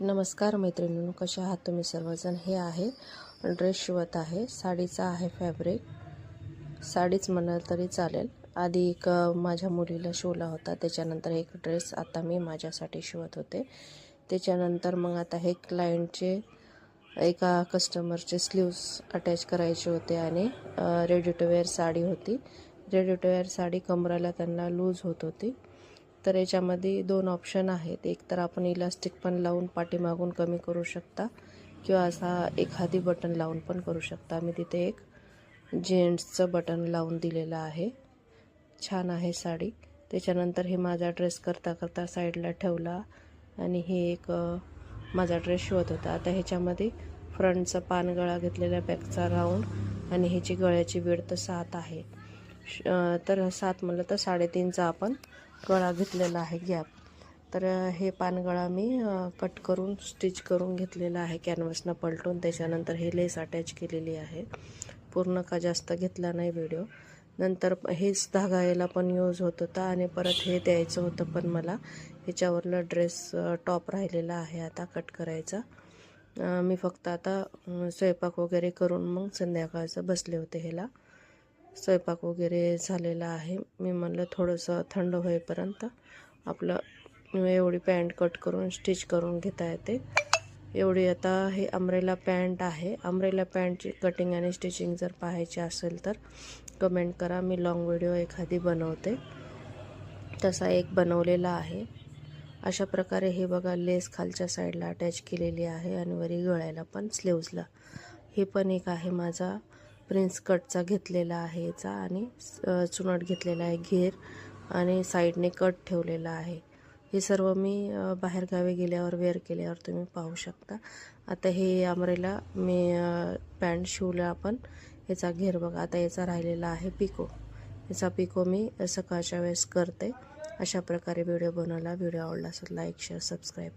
नमस्कार मैत्रिणींनो, कशा आहात तुम्ही सर्वजण। हे आहे ड्रेस शिवत आहे, साडीचा आहे फॅब्रिक, साडीच म्हणाल तरी चालेल। आधी एक माझ्या मुलीला शिवला होता, त्याच्यानंतर एक ड्रेस आता मी माझ्यासाठी शिवत होते। त्याच्यानंतर मग आता हे क्लायंटचे एका कस्टमरचे स्लीव्स अटॅच करायचे होते आणि रेडी टू वेअर साडी होती। रेडी टू वेअर साडी कमराला त्यांना लूज होत होती, तर याच्यामध्ये दोन ऑप्शन आहेत। एक तर आपण इलास्टिक पण लावून पाठीमागून कमी करू शकता, किंवा असा एखादी बटन लावून पण करू शकता। मी तिथे एक जेंट्सचं बटन लावून दिलेलं आहे, छान आहे साडी। त्याच्यानंतर हे माझा ड्रेस करता करता साईडला ठेवला आणि हे एक माझा ड्रेस शिवत होता। आता ह्याच्यामध्ये फ्रंटचा पानगळा घेतलेला, बॅकचा राऊंड आणि ह्याची गळ्याची विड्थ 7 आहे। तर 7 म्हणलं तर 3.5चा आपण गळा घेतलेला आहे गॅप। तर हे पानगळा मी कट करून स्टिच करून घेतलेला आहे कॅनव्हासनं पलटून। त्याच्यानंतर हे लेस अटॅच केलेली आहे, पूर्ण का जास्त घेतला नाही व्हिडिओ। नंतर हेच धागा याला पण यूज होत होता आणि परत हे द्यायचं होतं, पण मला ह्याच्यावरलं ड्रेस टॉप राहिलेला आहे आता कट करायचा। मी फक्त आता स्वयंपाक वगैरे करून मग संध्याकाळचं बसले होते। ह्याला स्वयंपाक वगैरे झालेला आहे। मी म्हणलं थोडंसं थंड होईपर्यंत आपलं एवढी पॅन्ट कट करून स्टिच करून घेता येते। एवढी आता हे अम्ब्रेला पॅन्ट आहे। अम्ब्रेला पॅन्टची कटिंग आणि स्टिचिंग जर पाहायची असेल तर कमेंट करा, मी लॉंग व्हिडिओ एखादी बनवते। तसा एक बनवलेला आहे। अशा प्रकारे हे बघा, लेस खालच्या साईडला अटॅच केलेली आहे आणि वरी गळ्याला पण स्लीव्सला। हे पण एक आहे माझा प्रिन्स कटचा घेतलेला आहे याचा, आणि चुनट घेतलेला आहे घेर, आणि साईडने कट ठेवलेला आहे। हे सर्व मी बाहेरगावी गेल्यावर वेअर केल्यावर तुम्ही पाहू शकता। आता हे अम्ब्रेला मी पॅन्ट शिवलं आपण, याचा घेर बघा। आता याचा राहिलेला आहे पिको, याचा पिको मी सकाळच्या वेळेस करते। अशा प्रकारे व्हिडिओ बनवला। व्हिडिओ आवडला असेल लाईक, शेअर, सबस्क्राईब